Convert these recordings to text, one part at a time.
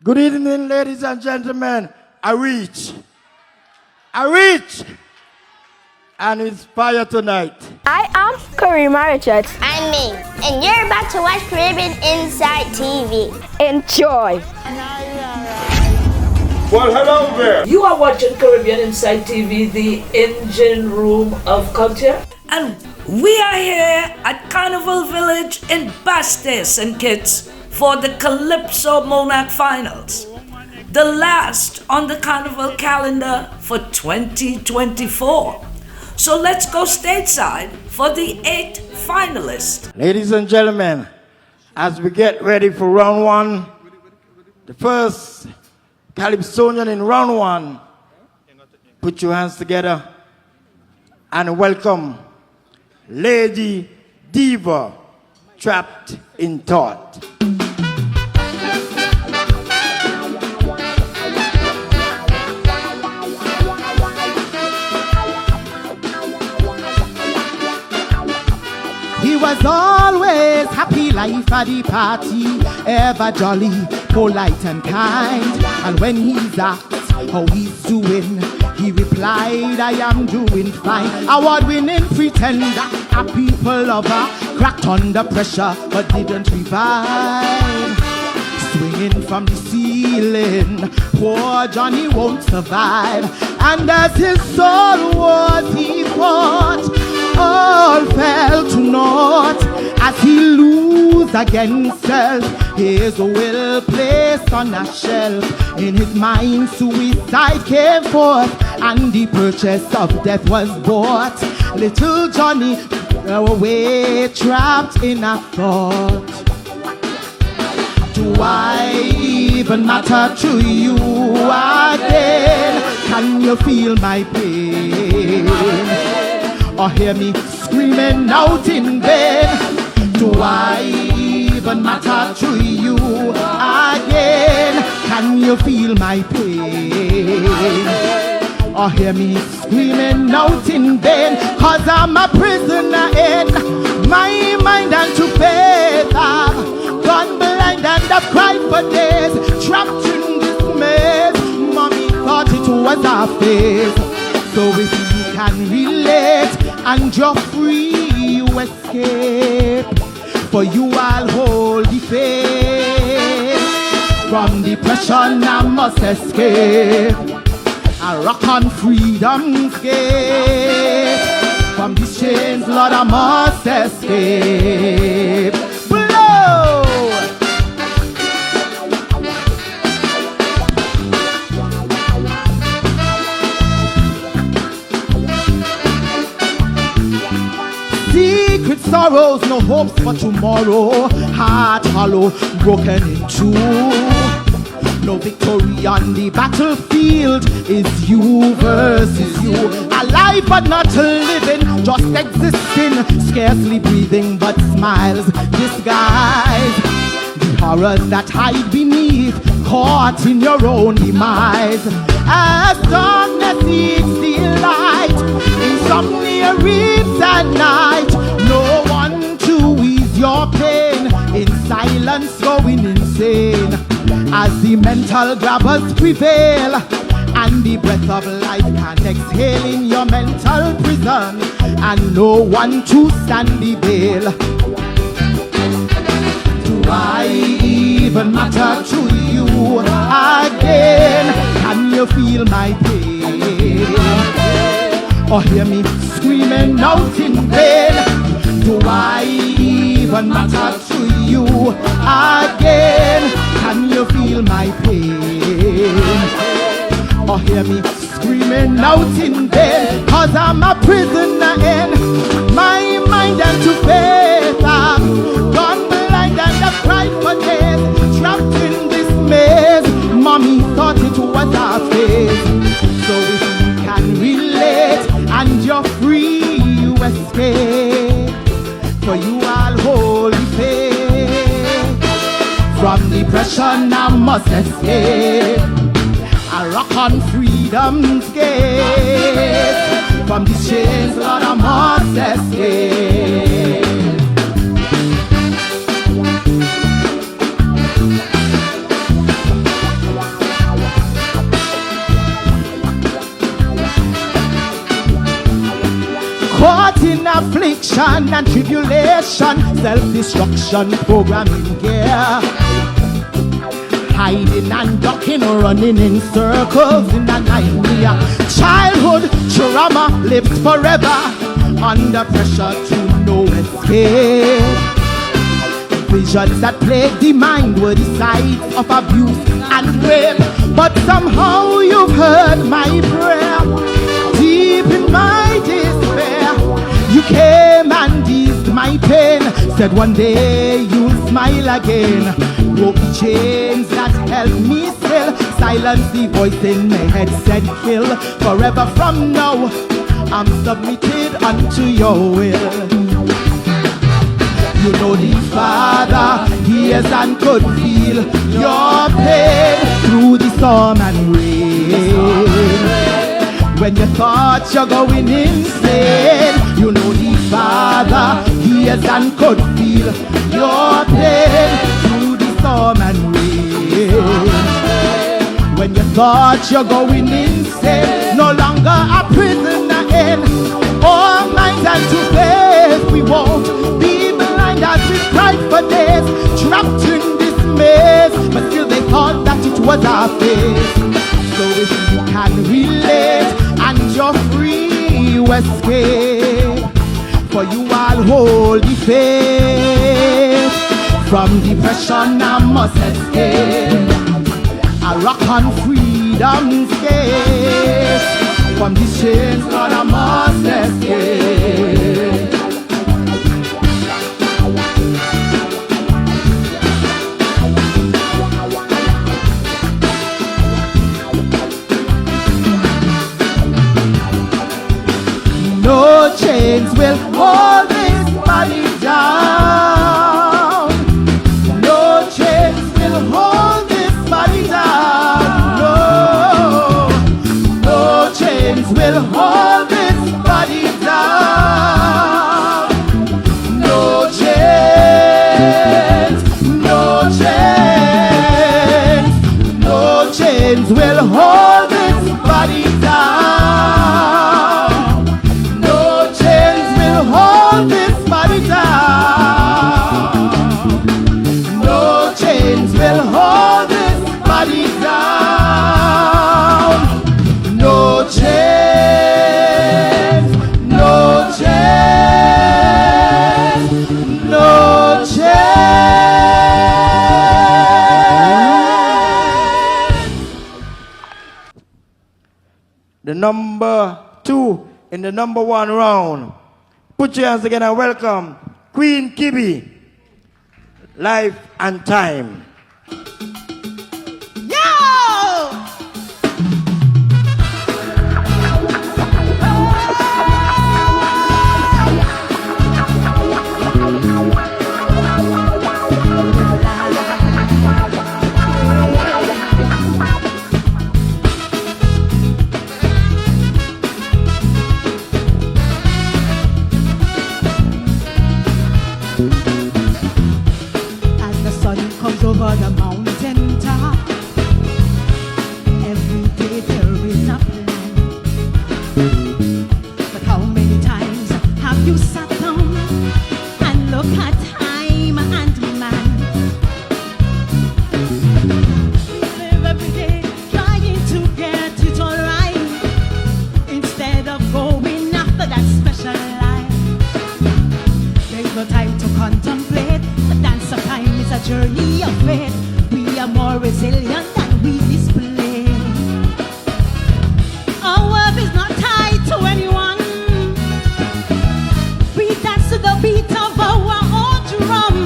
Good evening, ladies and gentlemen. I reach, and inspire tonight. I am Karima Richards. I'm me, and you're about to watch Caribbean Inside TV. Enjoy. Well, hello there. You are watching Caribbean Inside TV, the engine room of culture. And we are here at Carnival Village in Basti, St. Kitts for the Calypso Monarch Finals. The last on the Carnival calendar for 2024. So let's go stateside for the 8 finalists. Ladies and gentlemen, as we get ready for round 1, the first Calypsonian in round 1, put your hands together and welcome Lady Diva, Trapped in Thought. He was always happy life at the party, ever jolly, polite and kind. And when he's asked how he's doing, he replied, I am doing fine. Award-winning pretender, a people lover, cracked under pressure but didn't revive. Swinging from the ceiling, poor Johnny won't survive. And as his soul was he fought, all fell to naught as he lose against self. His will placed on a shelf. In his mind suicide came forth, and the purchase of death was bought. Little Johnny away trapped in a thought. Do I even matter to you again? Can you feel my pain? Or hear me screaming out in vain? Do I even matter to you again? Can you feel my pain? Or hear me screaming out in vain? Cause I'm a prisoner in my mind and to faith. I've gone blind and I've cried for days, trapped in this maze. Mommy thought it was a phase. So if you can relate and you're free, you escape. For you I'll hold the faith. From depression I must escape. I rock on freedom's gate. From these chains, Lord, I must escape. Blow! Secret sorrows, no hopes for tomorrow. Heart hollow, broken in two. No victory on the battlefield. It's you versus you. Alive but not living, just existing. Scarcely breathing but smiles disguise the horrors that hide beneath, caught in your own demise. As darkness eats the light, insomnia reads at night. No one to ease your pain, in silence going insane. As the mental grabbers prevail, and the breath of life can't exhale in your mental prison, and no one to stand the bail. Do I even matter to you again? Can you feel my pain? Or hear me screaming out in vain? Do I even matter to you again? Can you feel my pain? Or hear me screaming out in vain? Cause I'm a prisoner in my mind and to faith. I've gone blind and I've cried for days, trapped in this maze. Mommy thought it was a phase. So if you can relate and you're free, you escape. For you I'll hold the faith. From depression I must escape. I rock on freedom's gate. From these chains, Lord, I must escape. affliction and tribulation, self-destruction, programming gear. Hiding and ducking, running in circles in a nightmare. Childhood trauma lived forever, under pressure to no escape. Visions that plague the mind were the signs of abuse and rape. But somehow you've heard my prayer, deep in my despair. You came and eased my pain, said one day you'll smile again. Broke the chains that held me still, silence the voice in my head said kill. Forever from now, I'm submitted unto your will. You know the Father hears and could feel your pain through the storm and rain. When you thought you're going insane, you know the Father hears and could feel your pain through the storm and rain. When you thought you're going insane, no longer a prisoner in all minds and to faith. We won't be blind as we cried for days, trapped in this maze, but still they thought that it was our fate. So if you can relate and you're free, you escape, for you all hold the faith. From depression I must escape, I rock on freedom's gate. From these chains, Lord, I must escape. No chains will hold this body down. No chains will hold this body down. No, no chains will hold this body down. No chains, no chains, no chains will hold this body down. Hold this body down. No chains will hold this body down. No chains, no chains, no chains. The number 2 in the number 1 round. Put your hands together and welcome Queen Kibi, Life and Time. As the sun comes over the mountain top, every day there is a plan. But how many times have you sat down and looked at time and man? We live every day trying to get it all right, instead of going after that special life. There's no time to contemplate. The dance of time is a journey of faith. We are more resilient than we display. Our worth is not tied to anyone. We dance to the beat of our own drum.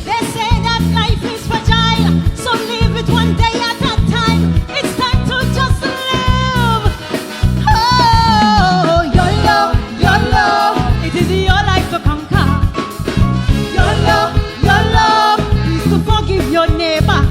They say that life is fragile, so live it one day at a time. It's time to just live. Oh, your love, it is your life to conquer. Your love is to forgive your neighbor.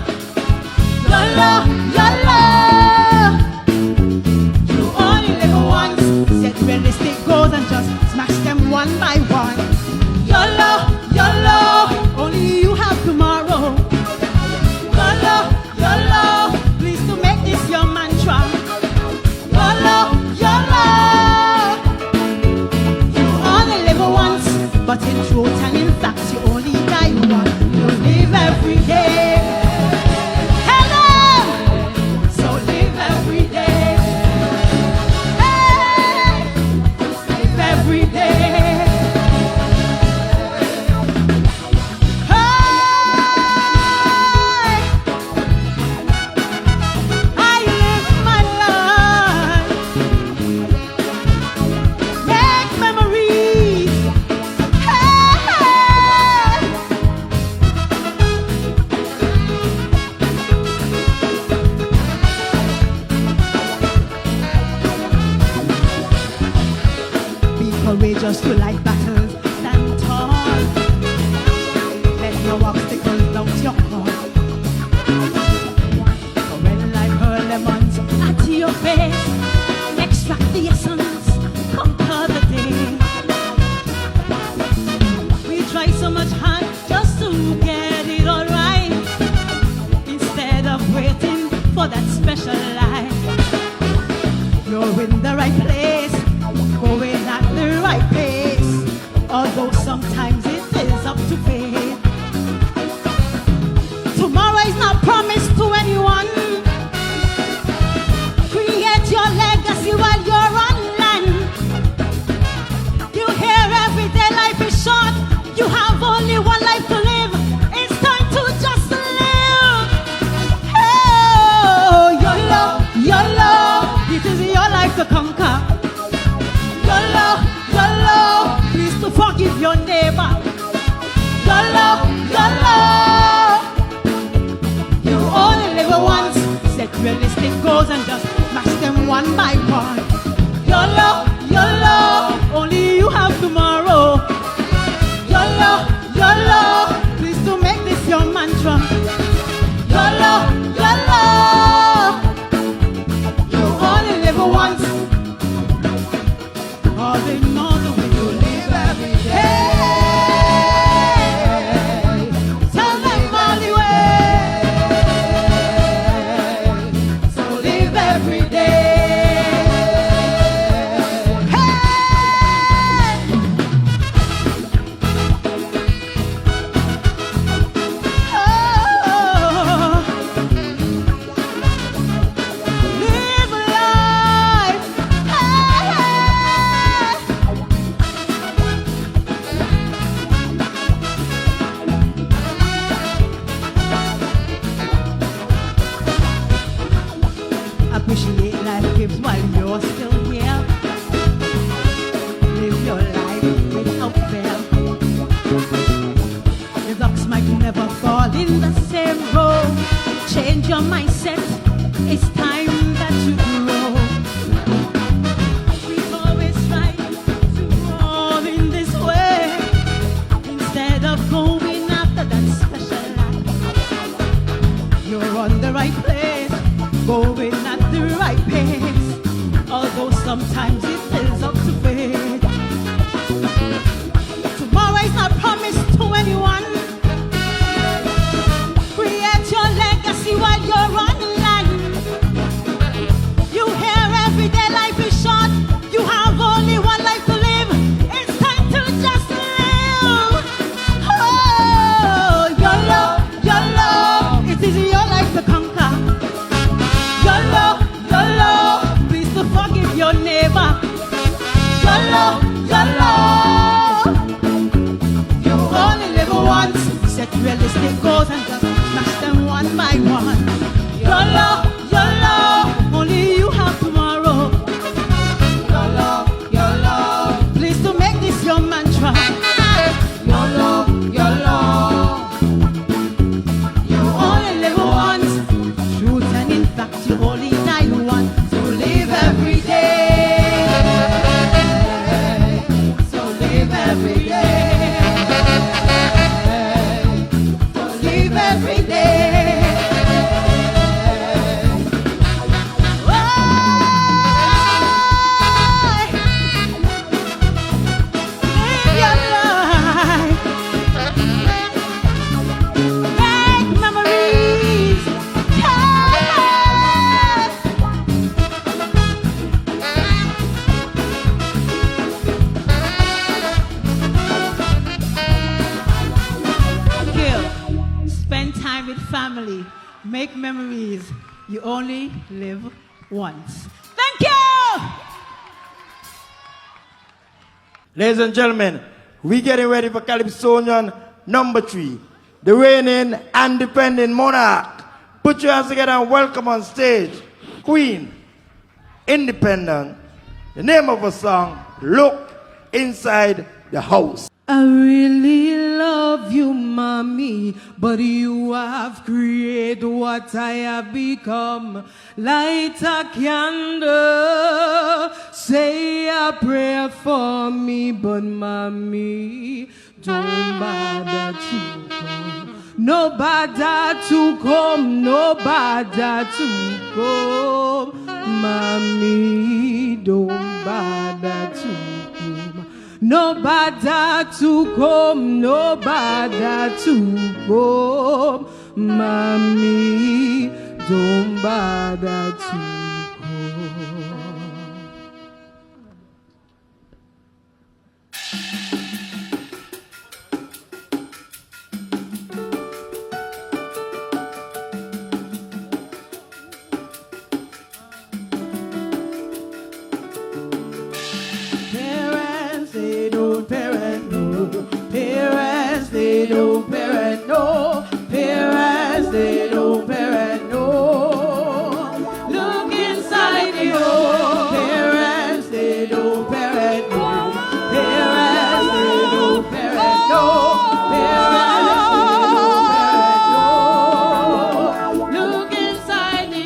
just to like battles, stand tall. Let no obstacles doubt your call. For when life hurl lemons at your face, extract the essence, conquer the day. We try so much hard just to get it all right, instead of waiting for that special life. You're in the right place, going at the right pace, although sometimes it is up to fate. Tomorrow is not promised to anyone. Create your legacy while you're on land. You hear every day life is short, you have only one life to live. It's time to just live. Oh, your love, it is your life to conquer. Your love, please to forgive your neighbor. Your love, you only live once. Set realistic goals and just smash them one by one. Your love, only you have tomorrow. Your love, please to make this your mantra. Your love, you only live once. All they know the way you live every day. Tell them all the way. So live every day. Hey! Oh, live life. Hey! Appreciate life gives while you're still here. Live your life without fear. The ducks might never fall in the same row. Change your mindset, it's time that you grow. We always try to grow in this way, instead of going after that special life. You're on the right place, going at the right pace, although sometimes it is up to fate. Tomorrow is not promised to anyone. Create your legacy while you're on land. You hear every day life is short, you have only one life to live. It's time to just live. Oh, your love, it is your life to conquer. Your love, please to forgive your neighbor. Your love, you only live once. Set realistic goals and just smash them one by one. Your love, only you have tomorrow. Your love, please to make this your mantra. Your love, you only live once. Truth and in fact you only die once. So live every day. So live every day. So live every day. Live your life. Make memories. Kill. Spend time with family. Make memories. You only live once. Thank you! Ladies and gentlemen, we getting ready for Calypsonian number 3, the reigning and defending monarch. Put your hands together and welcome on stage Queen, Independent. The name of a song, Look Inside the House. I really love love you, mommy, but you have created what I have become. Light a candle, say a prayer for me, but mommy, don't bother to come. No bother to come, no bother to come. Mommy, don't bother to come. No bother to come, no bother to come. Mommy, don't bother to come. They don't parent, no. Parents, they don't parent, no. Look inside the home. Parents, they don't parent, no. Parents, they don't parent, no. Parents, they don't parent, no. Look inside the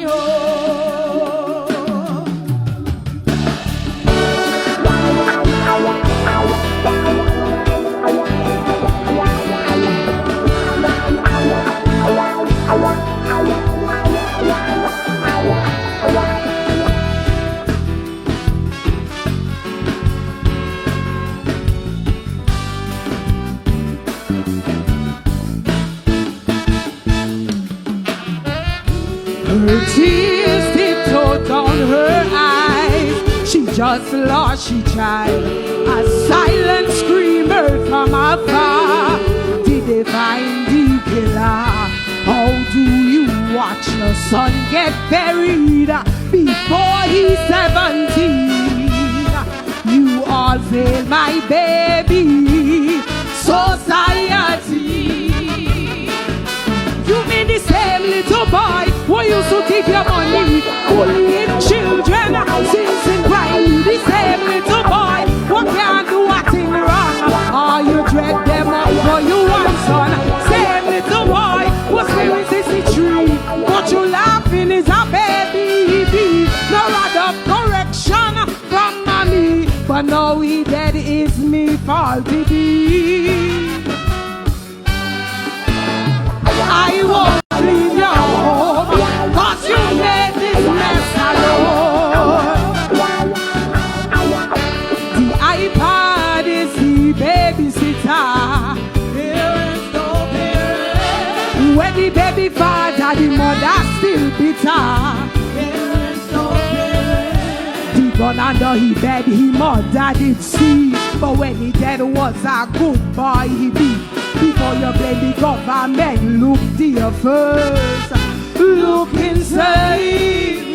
Her tears tiptoed down her eyes. She just lost she child. A silent scream heard from afar. Did they find the killer? How do you watch your son get buried before he's 17? You all fail my baby. Society. You mean the same little boy who used to take your money, bullying children, since in crime? The same little boy who can't do a thing wrong. Or you dread them up for you one son. Same little boy who's still 63, but you laughing is a baby. No rod of correction from mommy, but now he dead is me fault to be. I won't leave your home, 'cause you made this mess alone. The iPod is the babysitter. Parents don't parent. When the baby father, the mother still bitter. Parents don't parent. The gun under his bed, his mother did see. But when he dead was a good boy he be. Before you blame the government, look dear first. Look inside.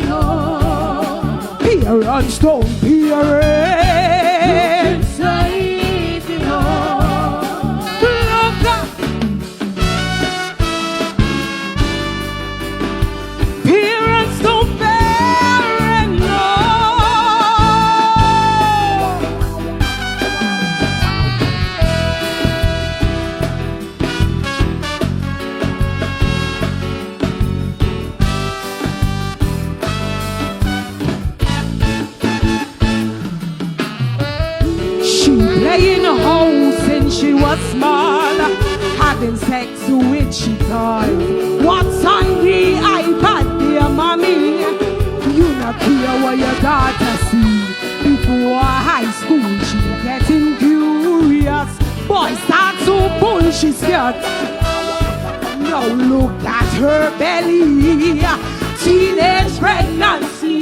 Parents don't parent. Look inside. Look up. Parents don't parent, no. Playing a house since she was small, having sex with she toys. What's on the iPad, dear mommy? You not care what your daughter see. Before high school, she getting curious. Boy start to pull, she scared. Now look at her belly, teenage pregnancy.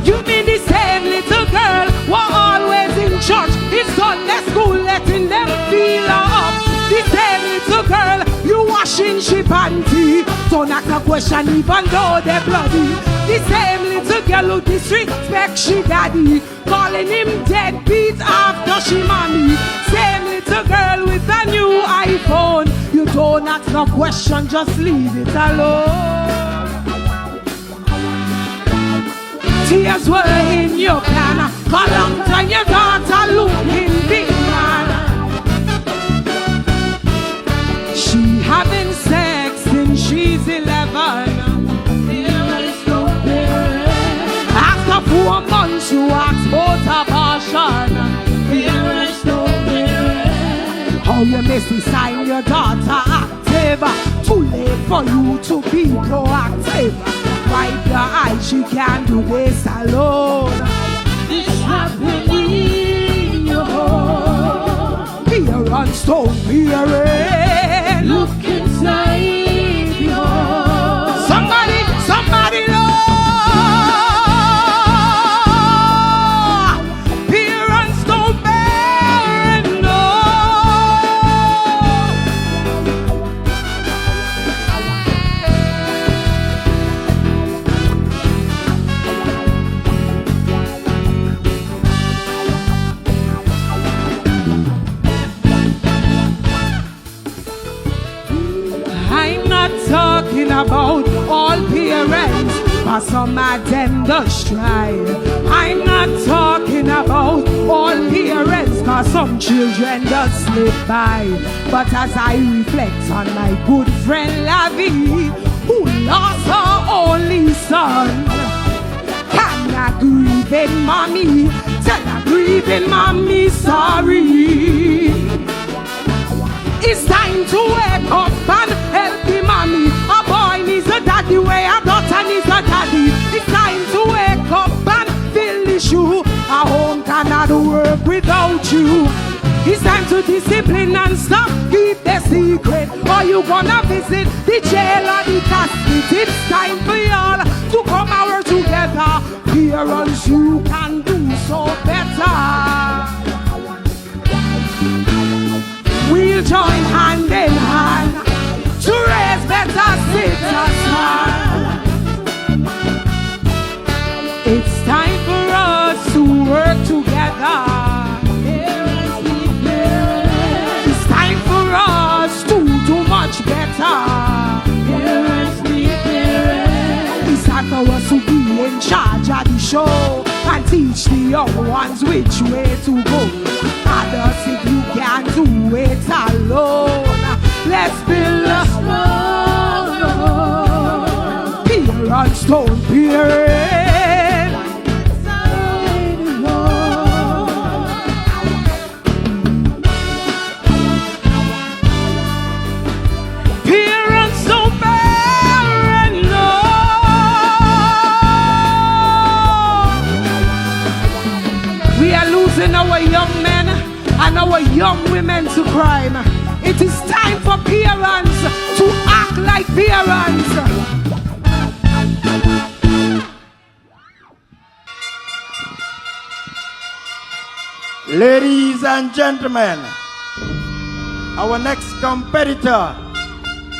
You mean the same little girl were always in church, in Sunday school, letting them feel her up. The same little girl, you washing she panty. Don't ask a question even though they're bloody. The same little girl who disrespect she daddy, calling him deadbeat after she mommy. Same little girl with a new iPhone. You don't ask no question, just leave it alone. Tears were in your plan, for long time your daughter looking big man. support abortion. Parents don't parent. How you miss the sign your daughter active? Too late for you to be proactive. Wipe your eyes, she can't do this alone. This happened in your home. Parents don't parent. Look inside your home. Somebody know. Parents don't parent, no. I'm not talking about all parents, but some of them does try. I'm not talking about all parents, cause some children does slip by. But as I reflect on my good friend Lavi, who lost her only son, can I grieving mommy, tell her grieving mommy sorry. It's time to wake up and help the mommy. A boy needs a daddy, where a daughter needs a daddy. It's time to wake up and fill the shoe. A home cannot work without you. It's time to discipline and stop, keep the secret, or you gonna visit the jail or the casket. It's time for y'all to come and work together. Parents, you can do so better. We'll join hand in hand to raise better citizens. It's time for us to work together. It's time for us to do much better. It's time for us to be in charge of the show and teach the young ones which way to go. Others, if you can't do it alone, let's build a strong. Parents don't parent. Parents don't parent, no. We are losing our young men and our young women to crime. It is time for parents to act like parents. Ladies and gentlemen, our next competitor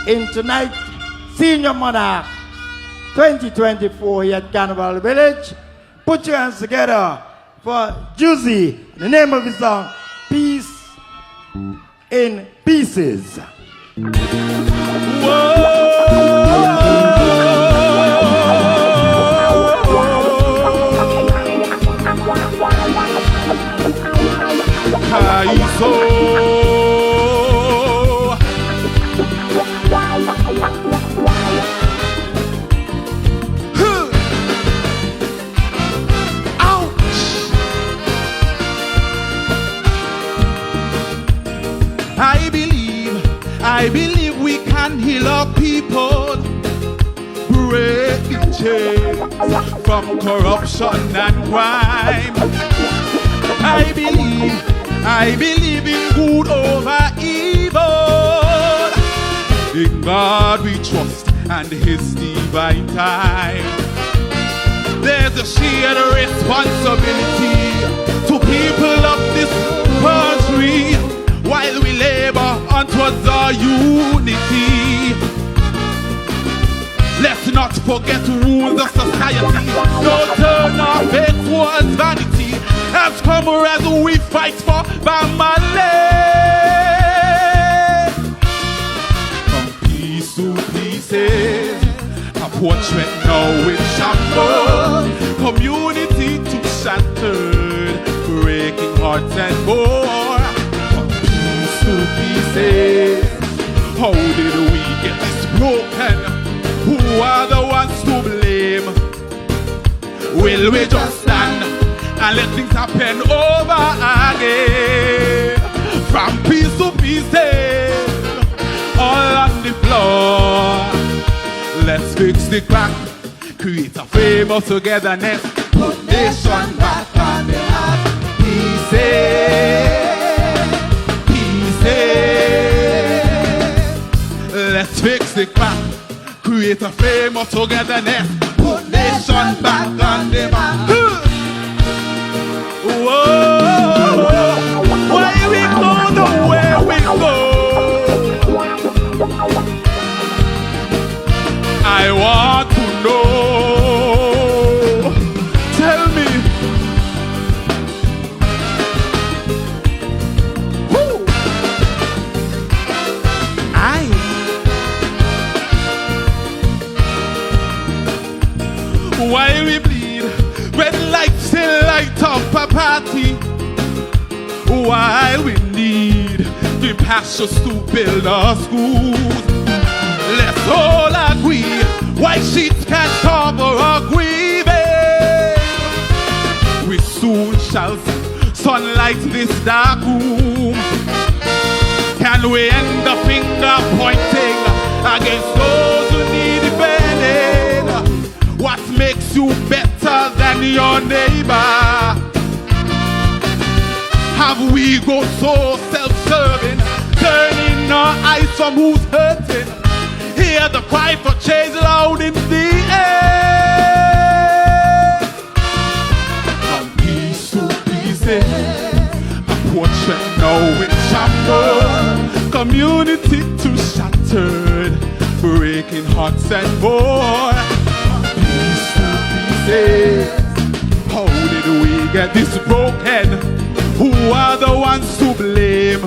in tonight's Senior Monarch 2024 here at Carnival Village. Put your hands together for Juicy. The name of his song, Peace in Pieces. I believe we can heal our people, break the chains from corruption and crime. I believe in good over evil. In God we trust and His divine time. There's a shared responsibility to people of this country while we labor towards our unity. Let's not forget rules of society. Don't turn our faith towards vanity. As comrades we fight for family. From piece to pieces, a portrait now in shambles. Community to shattered, breaking hearts and more. Pieces. How did we get this broken? Who are the ones to blame? Will we just stand and let things happen over again. From piece to pieces, all on the floor. Let's fix the crack, create a frame of togetherness, put nation back on the map. Pieces, pieces. Let's fix the crack, create a frame of togetherness, put nation back on the map. Whoa, why we go the way we go? I want to know. Tell me. Woo. Why we bleed when lights still light up a party? Why we need the pastors to build our schools? Let's all agree, white sheets can't cover our grieving. We soon shall see sunlight this dark room. Can we end the finger pointing against those who need defending? What makes you better than your neighbor? Have we gone so self-serving, turning our eyes from who's hurting? Hear the cry for change loud in the air. From piece to pieces, a portrait now in shambles, community too shattered, breaking hearts and more. From piece to pieces, how did we get this broken? Who are the ones to blame?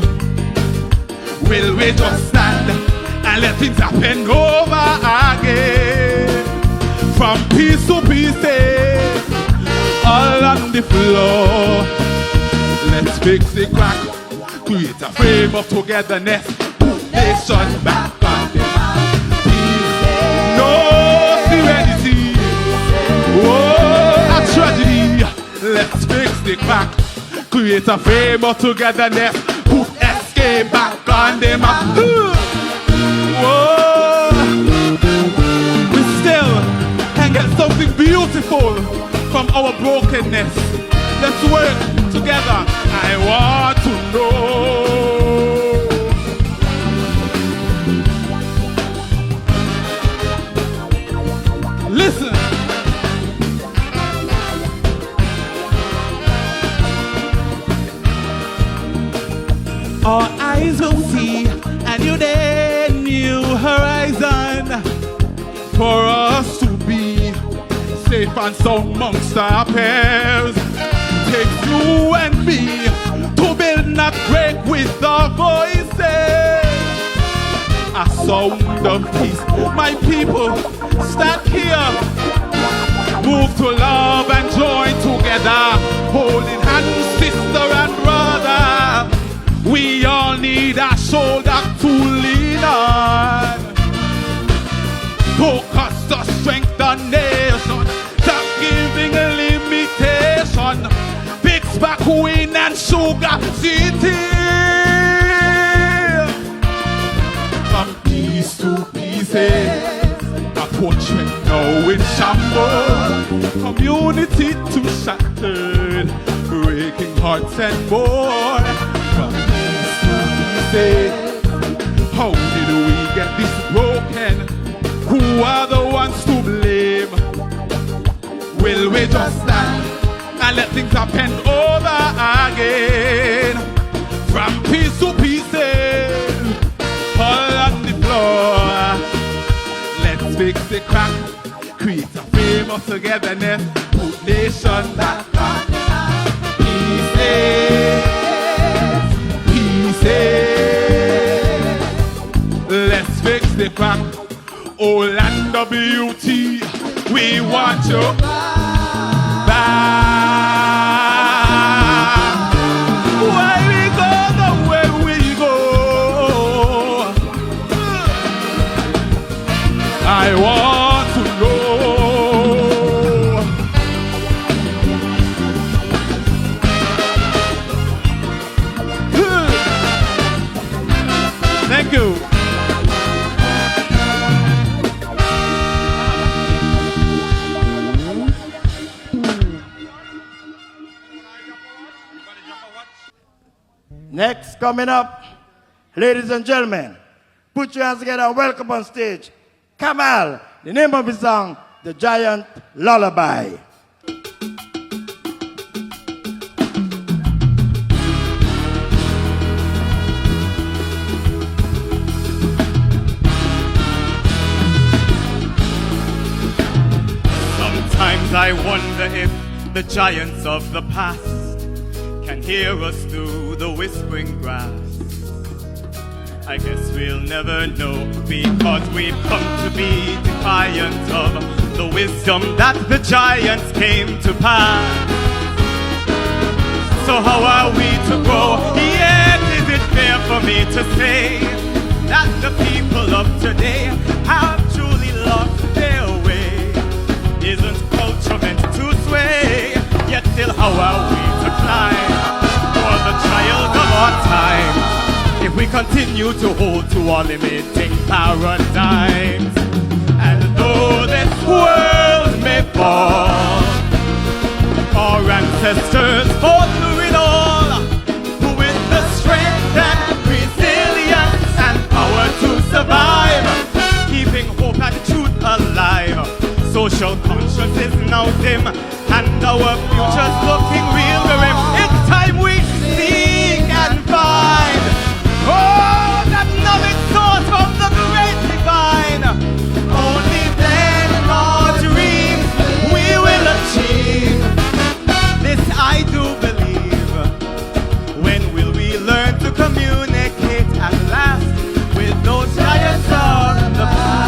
Will we just stand and let things happen over again? From piece to pieces, all on the floor. Let's fix the crack, create a frame of togetherness, put nation back on the map. No serenity, oh, a tragedy. Let's fix the crack, create a frame of togetherness, put escape back on the map. Whoa. We still can get something beautiful from our brokenness. Let's work together. I want to know. Listen. Our eyes will see a new horizon for us to be safe and sound amongst our peers. Take you and me to build, not break with our voices. A sound of peace, my people, stand here. Move to love and join together, holding hands, sister and brother. We all need a shoulder to lean on. Focus to strength the nation, stop giving a limitation. Fix back Queen and Sugar City. From piece to pieces, a portrait now in shambles, community too shattered, breaking hearts and more. From piece to pieces, how did we get this broken? Who are the ones to blame? Will we just stand and let things happen over again? From piece to pieces, all on the floor. Let's fix the crack, create a frame of togetherness, put nation back on the map. Pieces, pieces. Let's fix the crack. Oh, land of beauty, we want you back. Why we go the way we go? I want to know. Next, coming up, ladies and gentlemen, put your hands together and welcome on stage Kamal. The name of his song, The Giant Lullaby. Sometimes I wonder if the giants of the past can hear us through the whispering grass. I guess we'll never know because we've come to be defiant of the wisdom that the giants came to pass. So how are we to grow? Yet is it fair for me to say that the people of today have truly lost their way? Isn't culture meant to sway? Yet still how are we to climb for the trials of our time? If we continue to hold to our limiting paradigms, and though this world may fall, our ancestors fought through it all, with the strength and resilience and power to survive, keeping hope and truth alive. Social conscience is now dim, and our future's looking real grim. It's time we seek and find. Oh, that knowledge source from the great divine. Only then our dreams we will achieve. This I do believe. When will we learn to communicate at last with those giants of the past?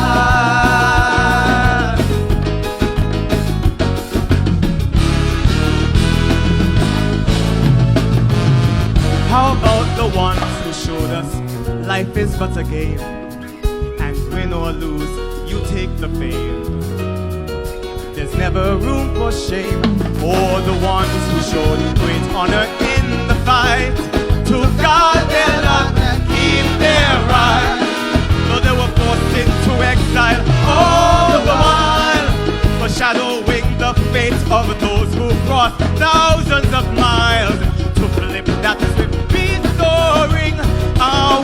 How about the ones who showed us life is but a game, and win or lose, you take the fame. There's never room for shame. Or the ones who showed great honor in the fight, to guard their luck and keep their right, though they were forced into exile all the while, foreshadowing the fate of those who crossed thousands of miles to flip that swift restoring our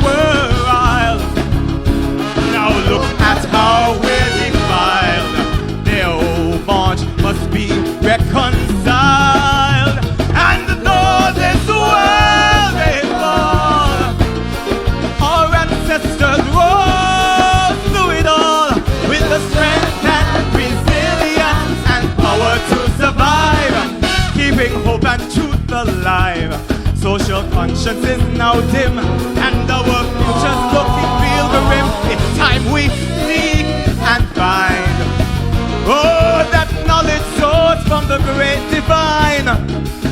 isle. Now look at how we're defiled. Their homage must be reconciled. And though this world may fall, our ancestors rose through it all, with the strength and resilience and power to survive, keeping hope and truth alive. Social conscience is now dim, and our future's looking real grim. It's time we seek and find. Oh, that knowledge source from the great divine.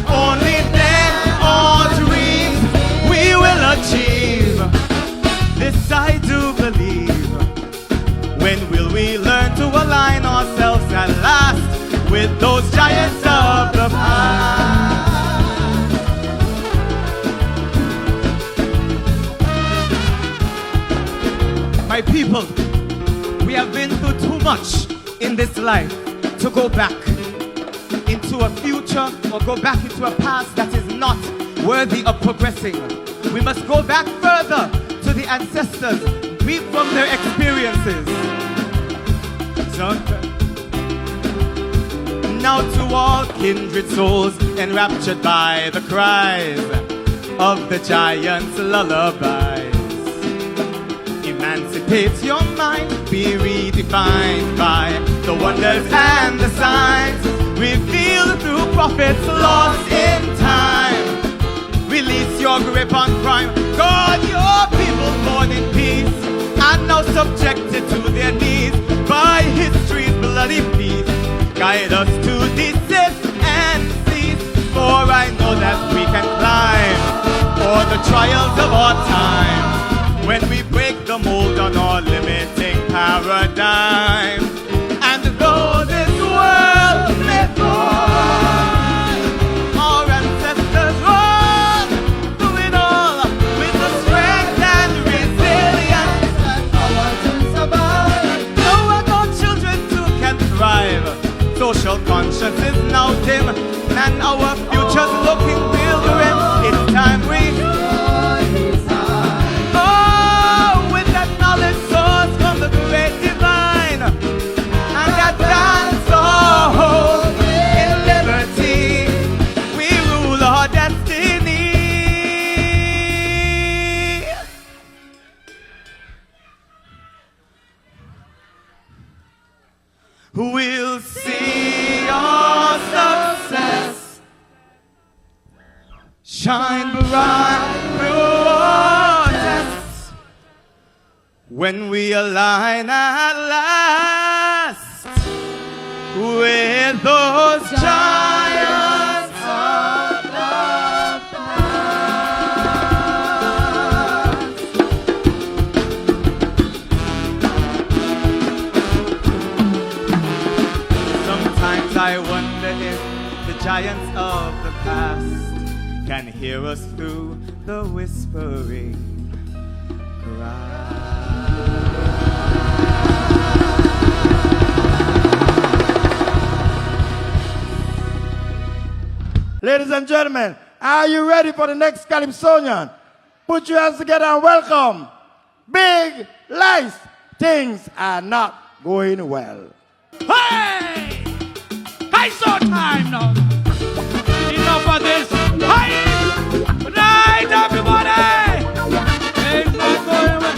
Only then our dreams we will achieve. This I do believe. When will we learn to align ourselves at last with those giants of the past? My people, we have been through too much in this life to go back into a future or go back into a past that is not worthy of progressing. We must go back further to the ancestors, reap from their experiences. Now to all kindred souls enraptured by the cries of the giant's lullabies, emancipate your mind, be redefined by the wonders and the signs revealed through prophets lost in time. Release your grip on crime, guard your people born in peace, and now subjected to their knees by history's bloody peace. Guide us to desist and cease, for I know that we can climb o'er the trials of our time, when we break the mold on our limiting paradigm. And though this world may fall, our ancestors rose through it all, with the strength and resilience and power to survive. Now our children too can thrive. Social conscience is now dim, and our future's looking real grim. It's time we will see your success shine bright through our tests when we align at last with those giants of the past. Sometimes I wonder if the giants of the past can hear us through the whispering cry. Ladies and gentlemen, are you ready for the next Calypsonian? Put your hands together and welcome Big Lice. Things are not going well. Hey! Kaiso time now. Enough of this. Hey! Right, everybody! Things not going well.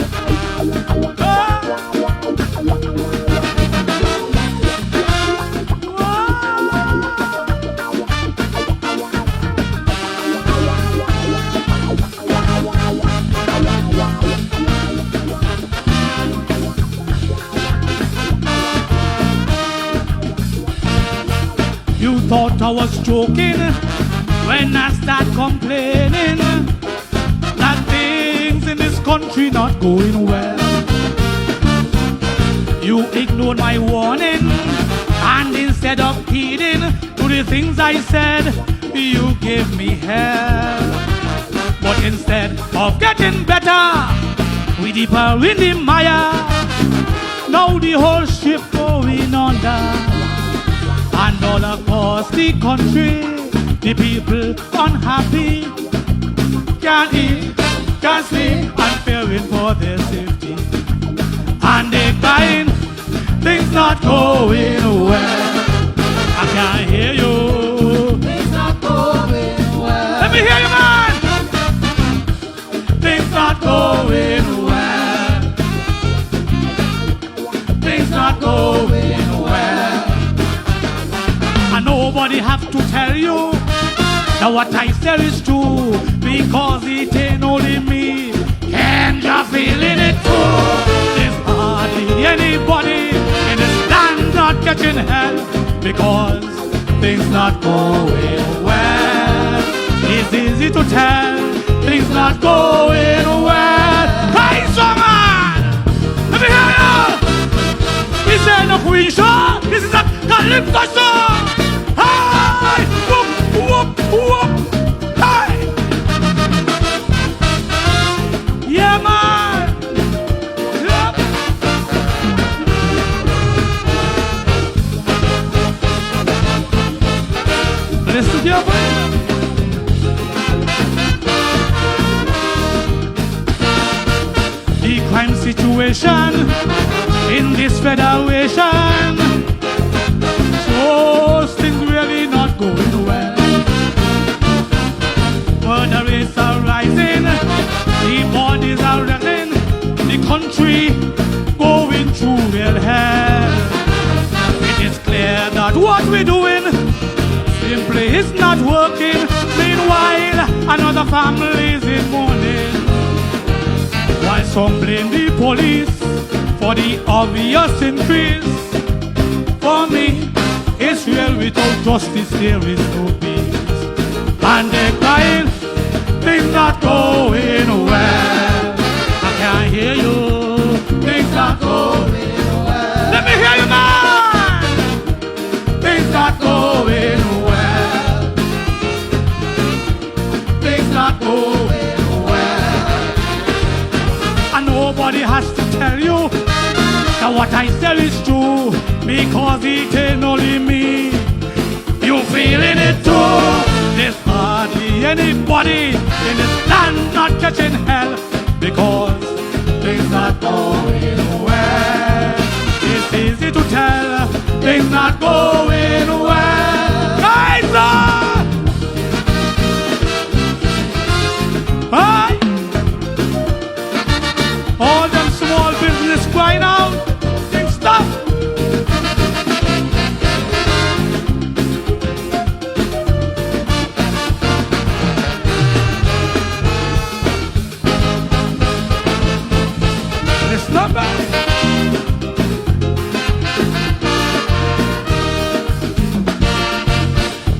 You thought I was joking when I start complaining that things in this country not going well. You ignored my warning, and instead of heeding to the things I said, you gave me hell. But instead of getting better, we deeper in the mire. Now the whole ship going under. And all across the country, the people unhappy, can't eat, can't sleep, and fearing for their safety. And they crying, things not going well. I can't hear you. Things not going well. Let me hear you, man. Things not going well. Things not going well. And nobody have to tell you that what I say is true, because it ain't only me. And you're feeling it too. There's hardly anybody in this land not catching hell, because things not going well. It's easy to tell things not going well. Hey, man! Let me hear you! This ain't no Queen show. This is a Calypso show. Hey! Whoop, whoop, whoop! Hey! Yeah, man! Yep. Listen here, boy. The crime situation in this federation shows things really not going well. Murder rates are rising, the bodies are running, the country going through real hell. It is clear that what we're doing simply is not working. Meanwhile, another family is in mourning, while some blame the police for the obvious increase. For me, Israel without justice, there is no peace. And they're crying, things not going well. I can't hear you, things not going well. Let me hear you, man! Things not going well. Things not going well. And nobody has to tell you that what I say is true, because it ain't only me. You feeling it too. There's hardly anybody in this land not catching hell, because things not going well. It's easy to tell things not going well. Guys, hey! All them small business crying out, things stop.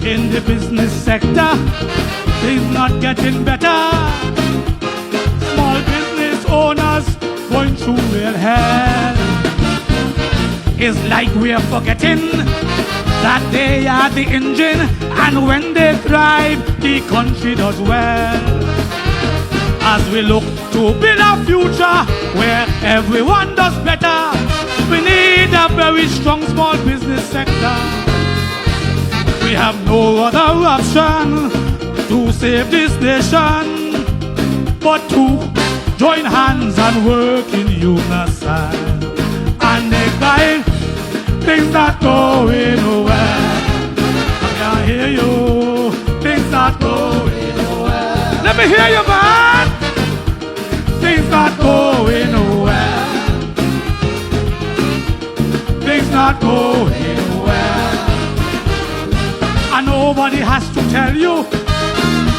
In the business sector, things not getting better. Small business owners going through real hell. It's like we're forgetting that they are the engine, and when they thrive, the country does well. As we look to build a future where everyone does better, we need a very strong small business sector. We have no other option to save this nation but to join hands and work in unison. And they find things not going well. I can hear you, things not going well. Let me hear you, man. Things not going well. Things not going well. And nobody has to tell you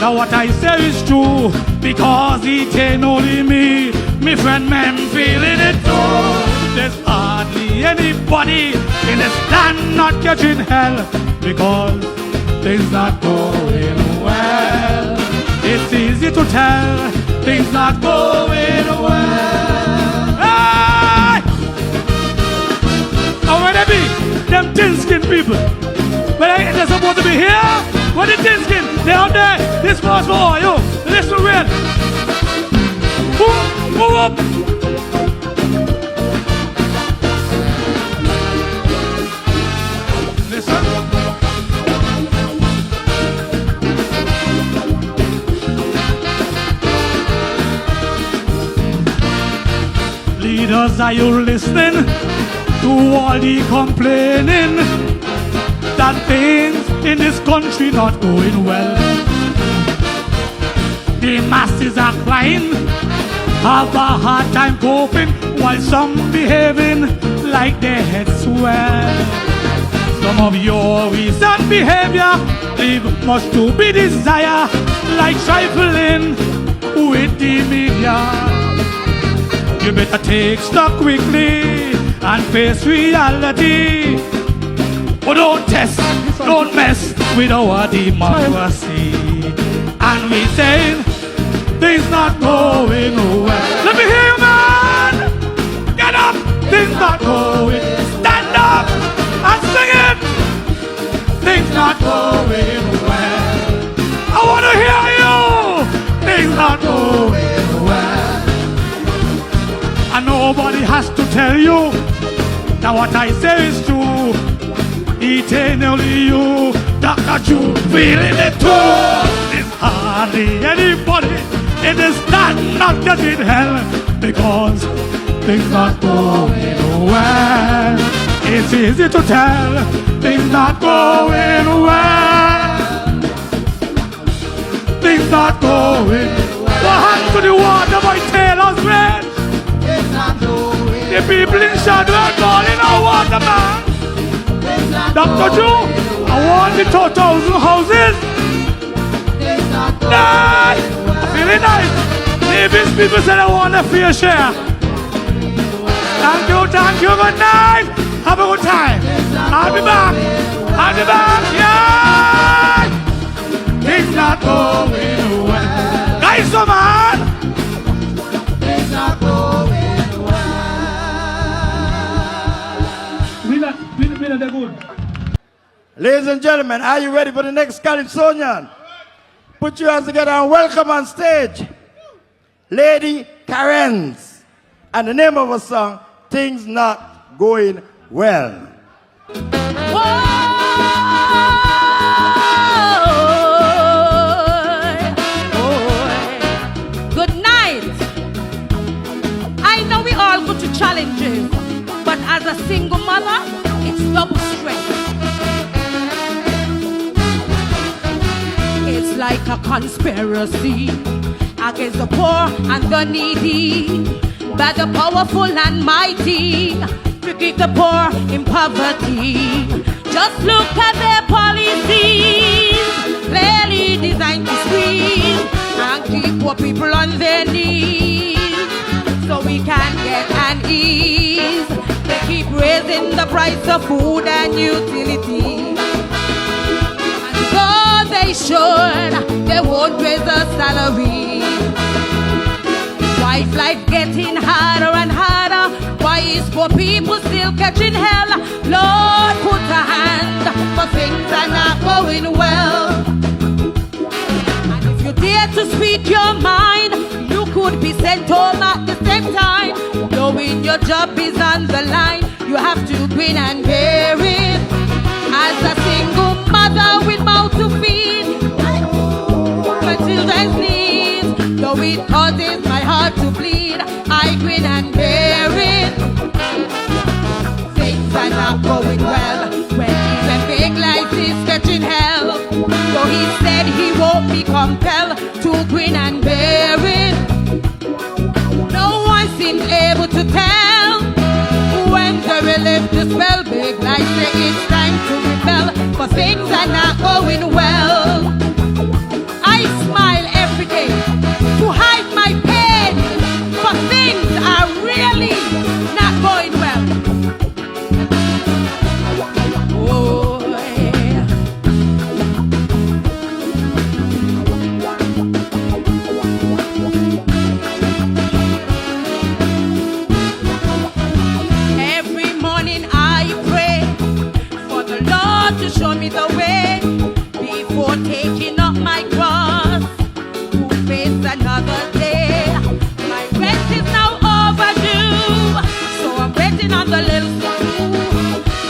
that what I say is true, because it ain't only me friend man feeling it too. There's hardly anybody in this land not catching hell, because things not going well. It's easy to tell things not going well. Hey! And where they be? Them thin-skinned people. But they're supposed to be here. Where the thin-skin? They're out there. This was for all you. Listen real. Move up. Listen. Leaders, are you listening to all the complaining that things in this country not going well? The masses are crying, have a hard time coping, while some behaving like their heads swell. Some of your recent behavior leave much to be desired, like trifling with the media. You better take stock quickly and face reality. Oh, don't test, don't mess with our democracy. And we say things not going well. Let me hear you, man. Get up, things not going. Stand up and sing it. Things not going well. I want to hear you. Things not going well. And nobody has to tell you that what I say is true. It ain't only you, Dr. Jew, feeling it too. There's hardly anybody in this land not getting hell, because things not going well. It's easy to tell things not going well. Things not going well. What happened to the water by Taylor's Bridge? The people in shadow are calling our water, man. Dr. Joe, I want the 2,000 houses. Nice! Feeling nice. These people said I want a fair share. Thank you, good night. Have a good time. I'll be back. Yeah! Things not going well. Guys, come on! Things not going well. They're good. Ladies and gentlemen, are you ready for the next Calypsonian? Put your hands together and welcome on stage Lady Carens. And the name of her song, Things Not Going Well. Good night. I know we all go to challenges, but as a single mother, it's double strength. It's like a conspiracy against the poor and the needy, by the powerful and mighty, to keep the poor in poverty. Just look at their policies, clearly designed to squeeze and keep poor people on their knees, so we can get an ease. They keep raising the price of food and utilities, and so why should they won't raise the salary? Why is life getting harder and harder? Why is poor people still catching hell? Lord, put a hand, for things are not going well. And if you dare to speak your mind, you could be sent home at the same time. Knowing your job is on the line, you have to grin and bear it. As a single mother with mouth to feed, my children's needs, though it causes my heart to bleed, I grin and bear it. Things are not going well, when even big life is catching hell. Though he said he won't be compelled to grin and bear it. No one seems able to tell when they will lift the spell. Big life say it's time to rebel, but things are not going well. I smile every day to hide my pain, but things are really not going well. Oh, yeah. Every morning I pray for the Lord to show me the way before taking up my cross to face another day. My rent is now overdue, so I'm waiting on the little school.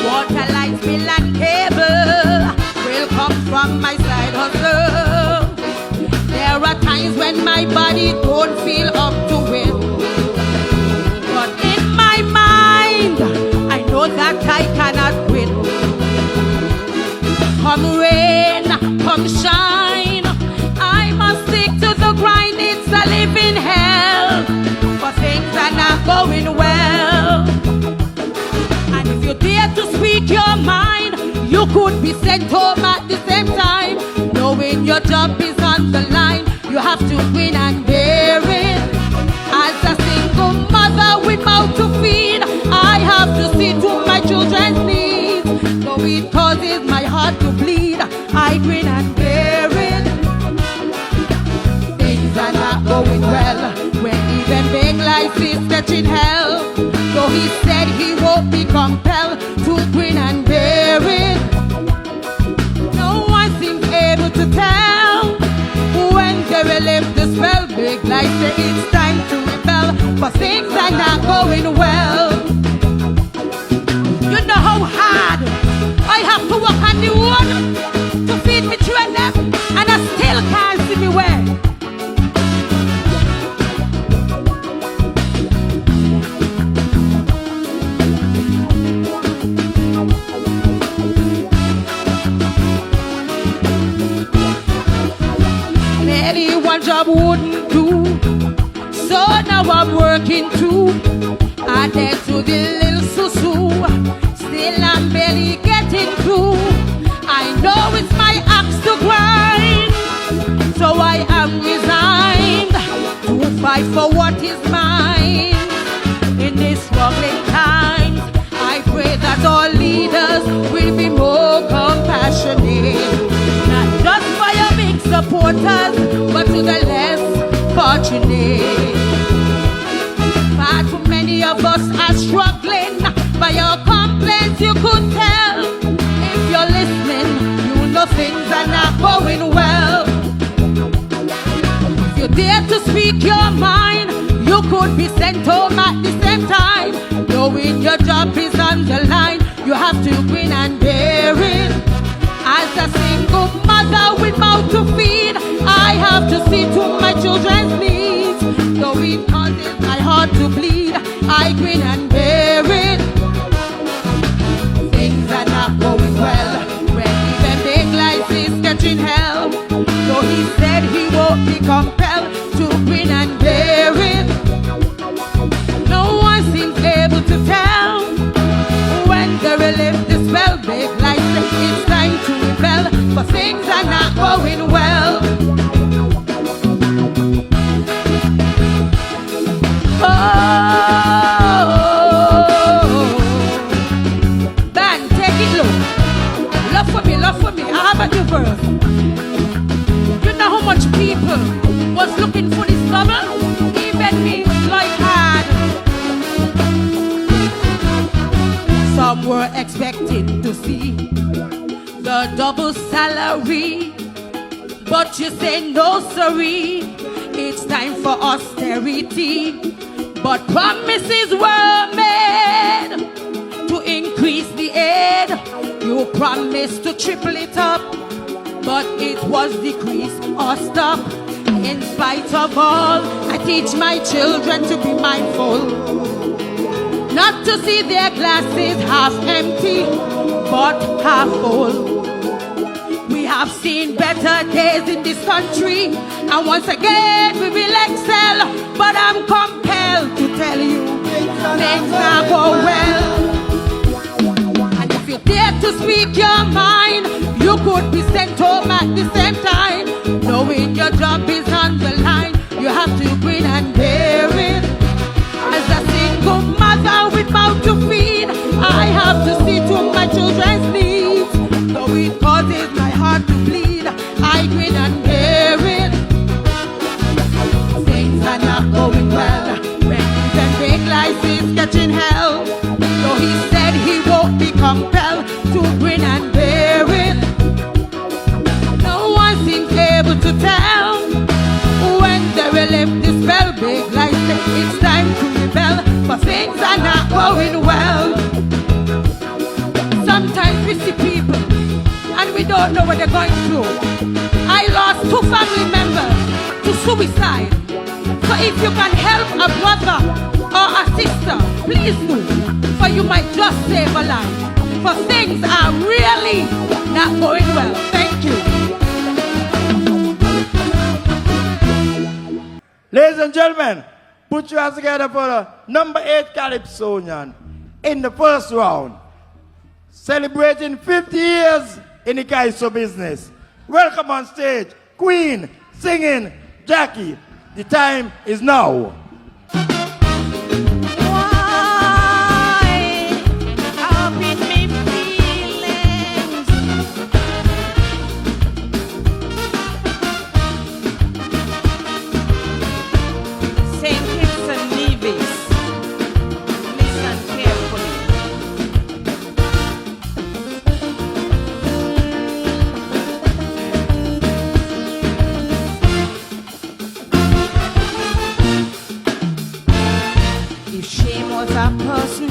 Water, lights, bill and cable will come from my side hustle. There are times when my body don't feel up to it, but in my mind I know that I cannot quit. Come rain, come shine, I must stick to the grind. It's a living hell, but things are not going well. And if you dare to speak your mind, you could be sent home at the same time. Knowing your job is on the line, you have to grin and bear it. As a single mother with mouth to feed, I have to see to my children's needs. Though it causes my heart to bleed, I grin and bear it. Things are not going well, when even big life is catching hell. Though he said he won't be compelled to grin and bear it. No one seems able to tell when they will lift the spell. Big life say it's time to rebel, but things are not going well. You know how hard I have to work on the road to feed me children, and I still can't see me well. Maybe one job wouldn't do, so now I'm working two. Added to the little susu, still I'm barely getting through. I know it's my axe to grind, so I am resigned to fight for what is mine. In these struggling times, I pray that all leaders will be more compassionate, not just for your big supporters, but to the less fortunate. Far too many of us are struggling. By your complaints you could tell. If you're listening, you know things are not going well. If you dare to speak your mind, you could be sent home at the same time. Knowing your job is on the line, you have to grin and bear it. As a single mother with mouth to feed, I have to see to my children's needs. Though it causes my heart to bleed, I grin and bear it. Things are not going well, when even big life is catching hell. Though he said he won't be compelled to grin and bear it. No one seems able to tell when they will lift the spell. Big life say it's time to rebel, but things are not going well. Band, take it low. Love for me, I have a new verse. much people was looking for this double, even me like hard. Some were expecting to see the double salary, but you say no sorry, it's time for austerity. But promises were made to increase the aid. You promised to triple it up, but it was decreased or stopped. In spite of all, I teach my children to be mindful, not to see their glasses half empty, but half full. We have seen better days in this country, and once again we will excel. But I'm compelled to tell you, things not go well. And if you dare to speak your mind, you could be sent home at the same time. Knowing your job is on the line, you have to grin and bear it. As a single mother with mouth to feed, I have to see to my children's needs. Though it causes my heart to bleed, I grin and bear it. Things are not going well. When even big life is catching hell. Though he said he won't be compelled to grin and bear it. No one seems able to tell when they will lift this spell. Big life say it's time to rebel, but things are not going well. Sometimes we see people and we don't know what they're going through. I lost 2 family members to suicide. So if you can help a brother or a sister, please do, for you might just save a life. For things are really not going well. Thank you. Ladies and gentlemen, put your hands together for the number 8 Calypsonian in the first round, celebrating 50 years in the Kaiso business. Welcome on stage, Queen, singing, Jackie. The time is now.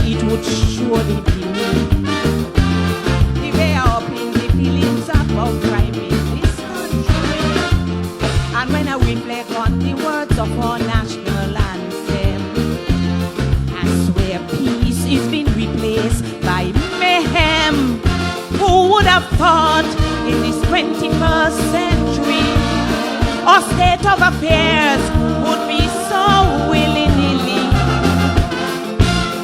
It would surely be me. The way up in the feelings about crime in this country. And when I reflect on the words of our national anthem, I swear peace is being replaced by mayhem. Who would have thought in this 21st century our state of affairs would be so willy-nilly?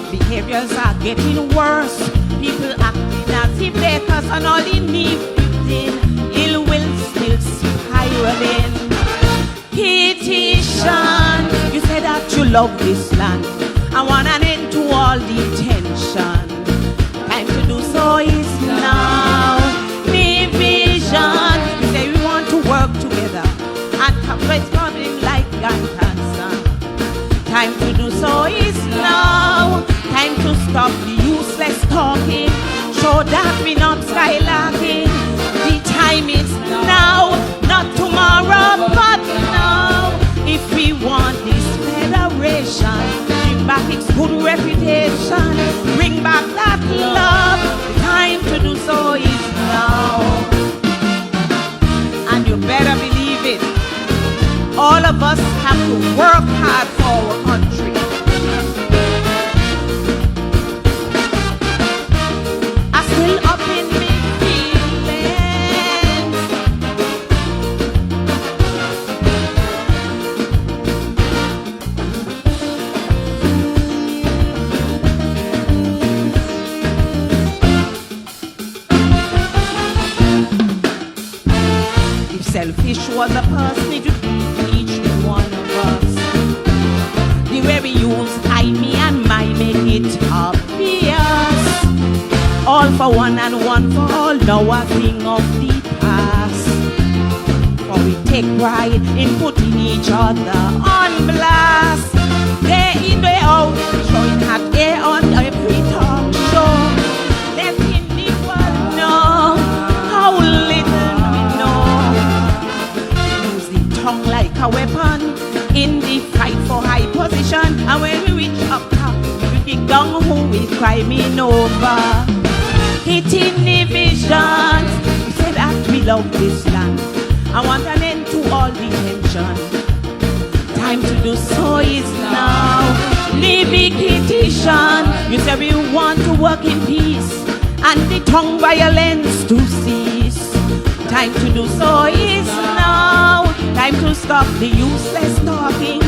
Behaviors are getting worse. People acting as if they cause an all in me within. Ill will still spiraling. Petition. You say that you love this land. I want an end to all detention. Time to do so is now. Division. You say we want to work together and combat problem like gun cancer. Time to do so is now. Time to stop the useless talking. Show that we're not skylarking. The time is now, not tomorrow, but now. If we want this federation, bring back its good reputation, bring back that love. The time to do so is now. And you better believe it. All of us have to work hard for our country. Still up in me feelings. If selfish was a person, it would be each one of us. The way we use I, me and my make it obvious. All for one and one for all, now a thing of the past. For we take pride in putting each other on blast. Day in, day out, showing hot air on every talk show. Letting the world know how little we know. Use the tongue like a weapon in the fight for high position. And when we reach up top, we kick down who is climbing over. Hitting the visions, we say that we love this land. I want an end to all detention. Time to do so is now. Living petition, you say we want to work in peace and the tongue violence to cease. Time to do so is now. Time to stop the useless talking.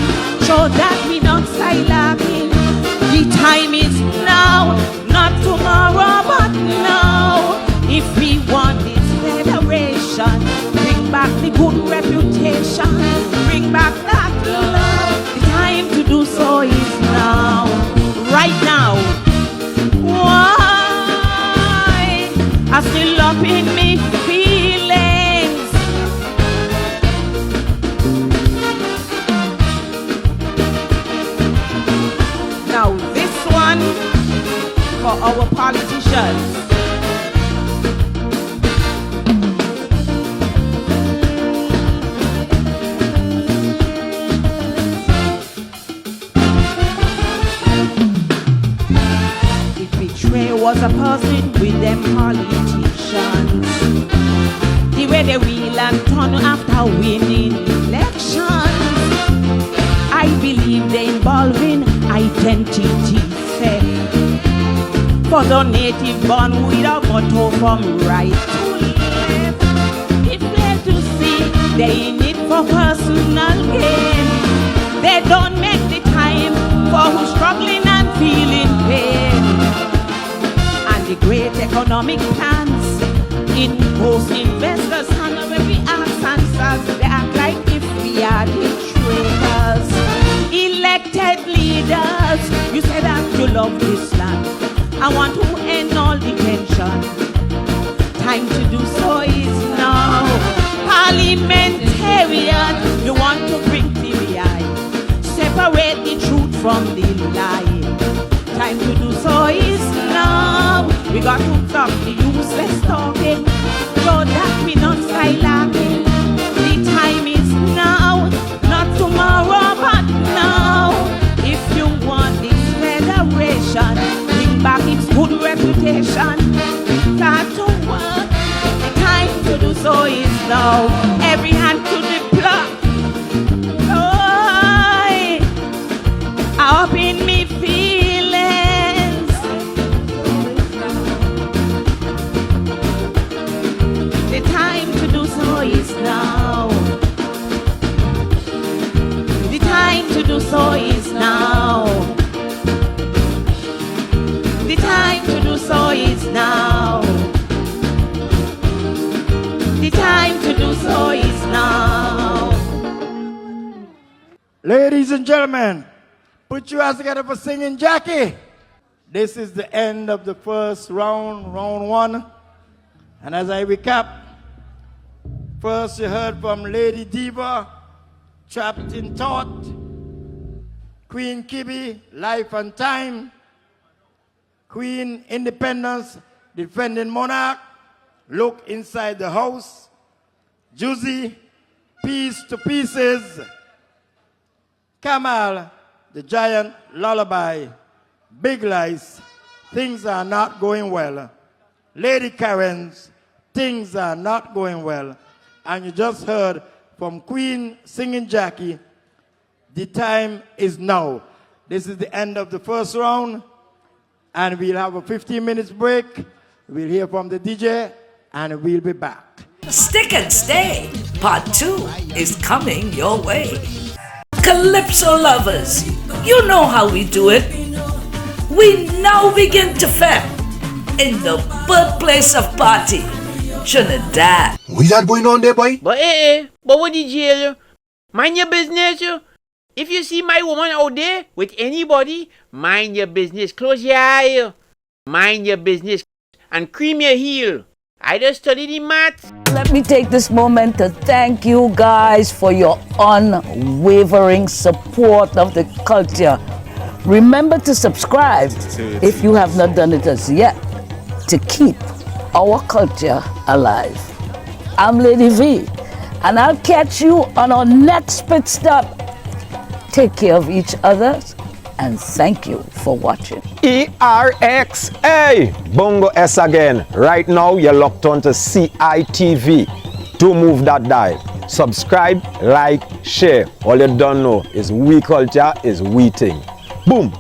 Show that we not skylarking. The time is now, not tomorrow but now. If we want this federation, bring back the good reputation, bring back that love. The time to do so is now, right now. Why? I still up in me feelings. Now this one for our politicians. Was a person with them politicians. The way they wheel and turn after winning elections. I believe they involve in identity theft. For the native born with a motto from right to left. It's fair to see they in it for personal gain. They don't make the time for who's struggling and feeling pain. The great economic plans impose investors and when we ask answers, they act like if we are the traitors. Elected leaders, you say that you love this land. I want to end all detention. Time to do so is now. Parliamentarian, you want to bring TBI, separate the truth from the lie. Time to do so is now. We got to stop the useless talking, so that we not skylarking. The time is now, not tomorrow but now. If you want this federation, bring back its good reputation. Start to work. The time to do so is now. Every hand to the plot. Oh, up in me feet. The time to do so is now. The time to do so is now. The time to do so is now. The time to do so is now. Ladies and gentlemen, put your hands together for singing Jackie. This is the end of the first round, round one. And as I recap, first you heard from Lady Diva, Trapped in Thought, Queen Kibi, Life and Time, Queen Independence, Defending Monarch, Look Inside the House, Juicy, Piece to Pieces, Kamal, The Giant Lullaby, Big Lies, Things Are Not Going Well, Lady Carens, Things Are Not Going Well. And you just heard from Queen singing Jackie, The Time Is Now. This is the end of the first round, and we'll have a 15 minutes break. We'll hear from the DJ, and we'll be back. Stick and stay. Part 2 is coming your way. Calypso lovers, you know how we do it. We now begin to fap in the birthplace of party, Trinidad. What's that going on there, boy? But but what did you? Mind your business, you. If you see my woman out there with anybody, mind your business. Close your eye. Mind your business and cream your heel. I just study the maths. Let me take this moment to thank you guys for your unwavering support of the culture. Remember to subscribe if you have not done it as yet to keep our culture alive. I'm Lady V, and I'll catch you on our next pit stop. Take care of each other, and thank you for watching. ERXA! Bongo S again. Right now, you're locked on to CITV. Don't move that dial. Subscribe, like, share. All you don't know is we culture is we thing. Boom!